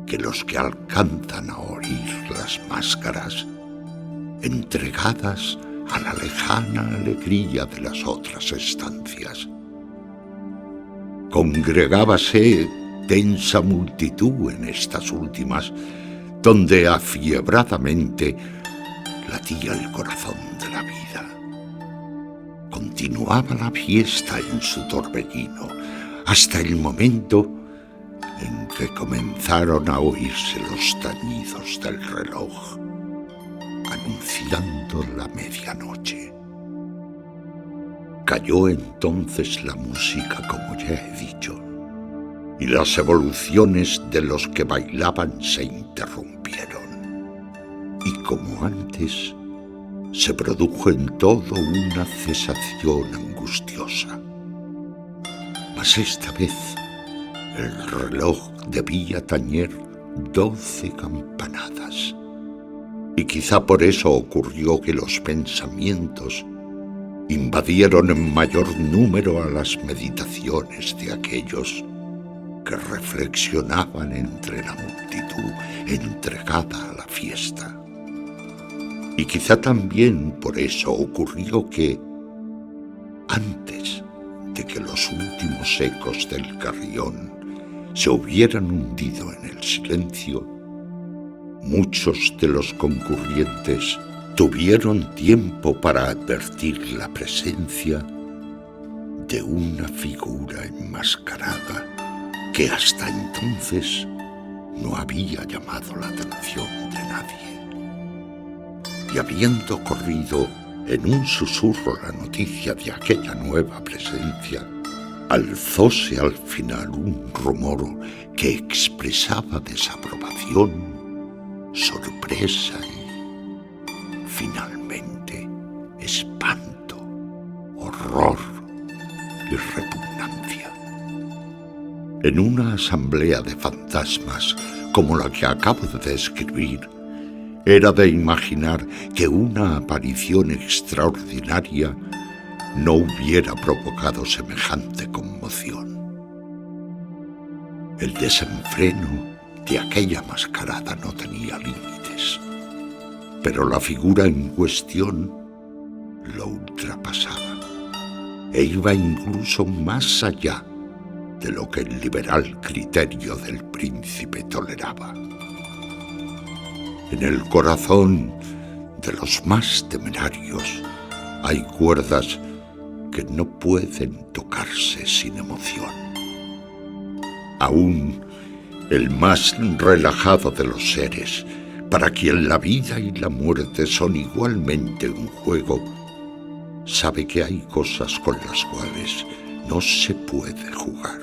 que los que alcanzan a oír las máscaras, entregadas a la lejana alegría de las otras estancias. Congregábase tensa multitud en estas últimas, donde afiebradamente latía el corazón de la vida. Continuaba la fiesta en su torbellino, hasta el momento en que comenzaron a oírse los tañidos del reloj, anunciando la medianoche. Cayó entonces la música, como ya he dicho, y las evoluciones de los que bailaban se interrumpieron. Y como antes, se produjo en todo una cesación angustiosa. Mas esta vez el reloj debía tañer 12 campanadas. Y quizá por eso ocurrió que los pensamientos invadieron en mayor número a las meditaciones de aquellos que reflexionaban entre la multitud entregada a la fiesta. Y quizá también por eso ocurrió que, antes de que los últimos ecos del carrión se hubieran hundido en el silencio, muchos de los concurrientes tuvieron tiempo para advertir la presencia de una figura enmascarada que hasta entonces no había llamado la atención de nadie. Y habiendo corrido en un susurro la noticia de aquella nueva presencia, alzóse al final un rumor que expresaba desaprobación, sorpresa y, finalmente, espanto, horror y repugnancia. En una asamblea de fantasmas como la que acabo de describir, era de imaginar que una aparición extraordinaria no hubiera provocado semejante conmoción. El desenfreno de aquella mascarada no tenía límites, pero la figura en cuestión lo ultrapasaba e iba incluso más allá de lo que el liberal criterio del príncipe toleraba. En el corazón de los más temerarios hay cuerdas que no pueden tocarse sin emoción. Aún el más relajado de los seres, para quien la vida y la muerte son igualmente un juego, sabe que hay cosas con las cuales no se puede jugar.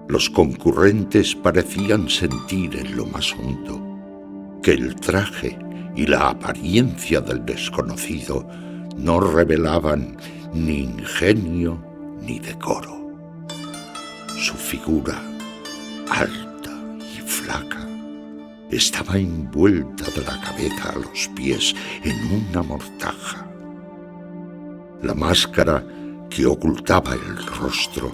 Los concurrentes parecían sentir en lo más hondo que el traje y la apariencia del desconocido no revelaban ni ingenio ni decoro. Su figura, alta y flaca, estaba envuelta de la cabeza a los pies en una mortaja. La máscara que ocultaba el rostro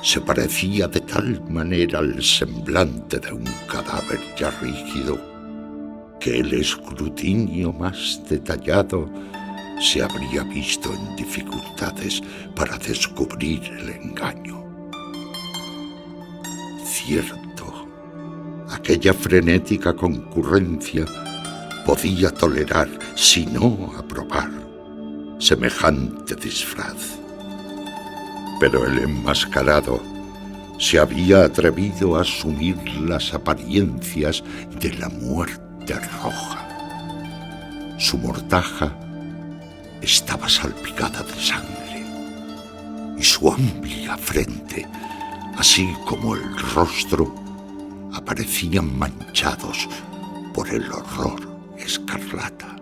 se parecía de tal manera al semblante de un cadáver ya rígido que el escrutinio más detallado se habría visto en dificultades para descubrir el engaño. Cierto, aquella frenética concurrencia podía tolerar, si no aprobar, semejante disfraz. Pero el enmascarado se había atrevido a asumir las apariencias de la muerte roja. Su mortaja estaba salpicada de sangre y su amplia frente, así como el rostro, aparecían manchados por el horror escarlata.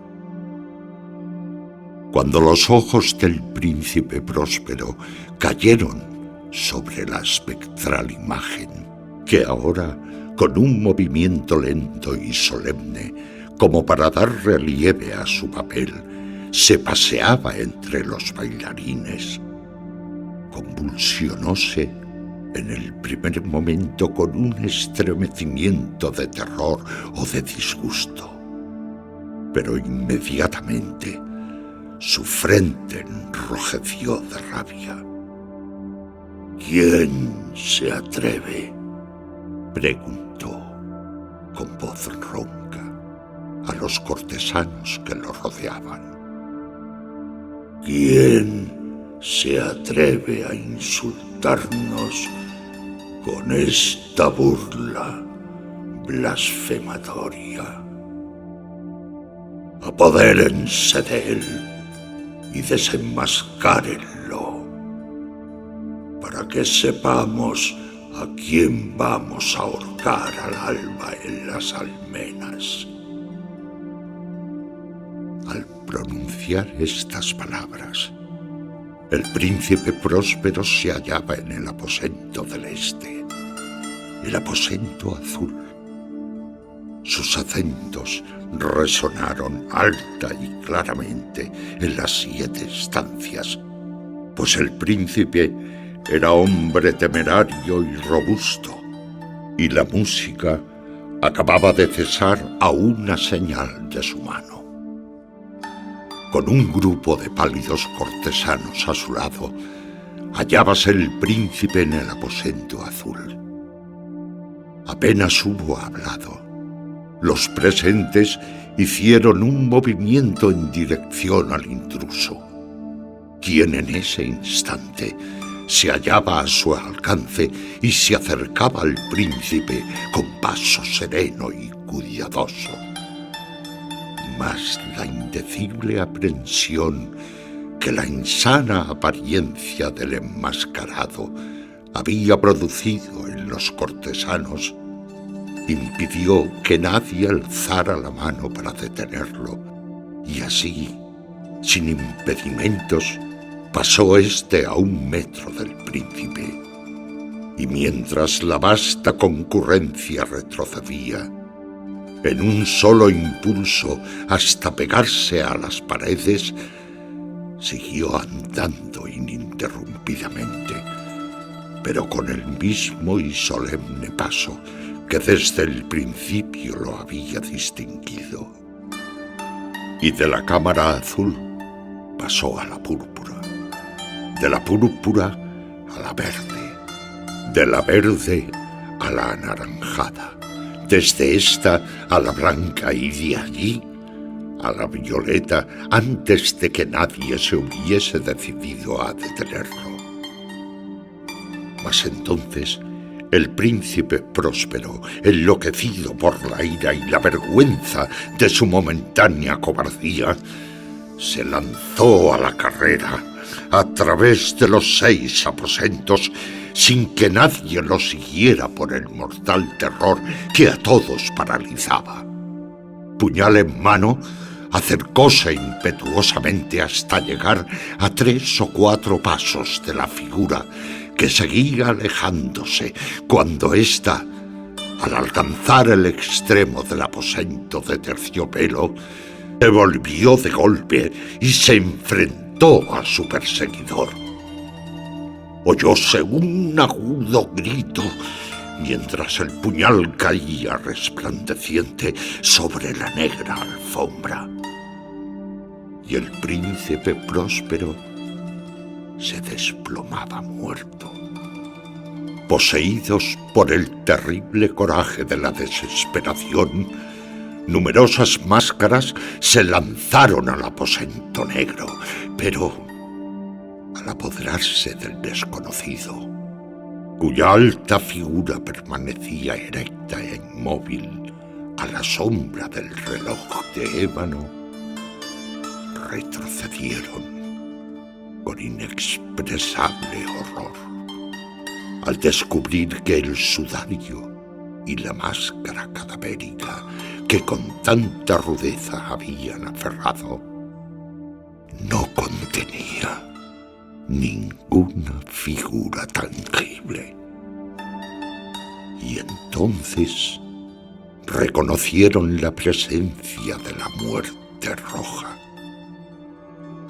Cuando los ojos del príncipe Próspero cayeron sobre la espectral imagen, que ahora, con un movimiento lento y solemne, como para dar relieve a su papel, se paseaba entre los bailarines, convulsionóse en el primer momento con un estremecimiento de terror o de disgusto, pero inmediatamente su frente enrojeció de rabia. «¿Quién se atreve?», preguntó con voz ronca a los cortesanos que lo rodeaban. «¿Quién se atreve a insultarnos con esta burla blasfematoria? Apodérense de él y desenmascárenlo, para que sepamos a quién vamos a ahorcar al alba en las almenas». Al pronunciar estas palabras, el príncipe Próspero se hallaba en el aposento del este, el aposento azul. Sus acentos resonaron alta y claramente en las 7 estancias, pues el príncipe era hombre temerario y robusto, y la música acababa de cesar a una señal de su mano. Con un grupo de pálidos cortesanos a su lado, hallábase el príncipe en el aposento azul. Apenas hubo hablado, los presentes hicieron un movimiento en dirección al intruso, quien en ese instante se hallaba a su alcance y se acercaba al príncipe con paso sereno y cuidadoso. Mas la indecible aprensión que la insana apariencia del enmascarado había producido en los cortesanos impidió que nadie alzara la mano para detenerlo, y así, sin impedimentos, pasó éste a 1 metro del príncipe, y mientras la vasta concurrencia retrocedía, en un solo impulso hasta pegarse a las paredes, siguió andando ininterrumpidamente, pero con el mismo y solemne paso que desde el principio lo había distinguido. Y de la cámara azul pasó a la púrpura, de la púrpura a la verde, de la verde a la anaranjada, desde esta a la blanca y de allí a la violeta, antes de que nadie se hubiese decidido a detenerlo. Mas entonces el príncipe Próspero, enloquecido por la ira y la vergüenza de su momentánea cobardía, se lanzó a la carrera a través de los 6 aposentos sin que nadie lo siguiera por el mortal terror que a todos paralizaba. Puñal en mano, acercóse impetuosamente hasta llegar a 3 o 4 pasos de la figura que seguía alejándose cuando ésta, al alcanzar el extremo del aposento de terciopelo, se volvió de golpe y se enfrentó a su perseguidor. Oyóse un agudo grito mientras el puñal caía resplandeciente sobre la negra alfombra. Y el príncipe Próspero se desplomaba muerto. Poseídos por el terrible coraje de la desesperación, numerosas máscaras se lanzaron al aposento negro, pero al apoderarse del desconocido, cuya alta figura permanecía erecta e inmóvil a la sombra del reloj de ébano, retrocedieron con inexpresable horror al descubrir que el sudario y la máscara cadavérica que con tanta rudeza habían aferrado no contenía ninguna figura tangible. Y entonces reconocieron la presencia de la muerte roja.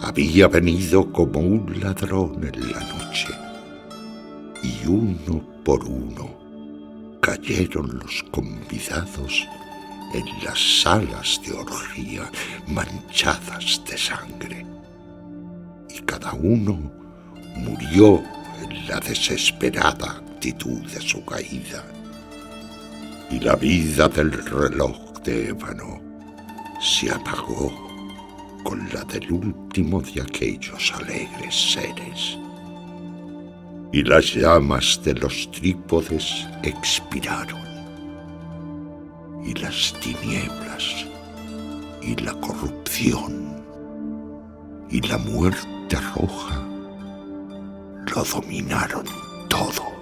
Había venido como un ladrón en la noche, y uno por uno cayeron los convidados en las salas de orgía manchadas de sangre, y cada uno murió en la desesperada actitud de su caída. Y la vida del reloj de ébano se apagó con la del último de aquellos alegres seres. Y las llamas de los trípodes expiraron, y las tinieblas, y la corrupción, y la muerte roja lo dominaron todo.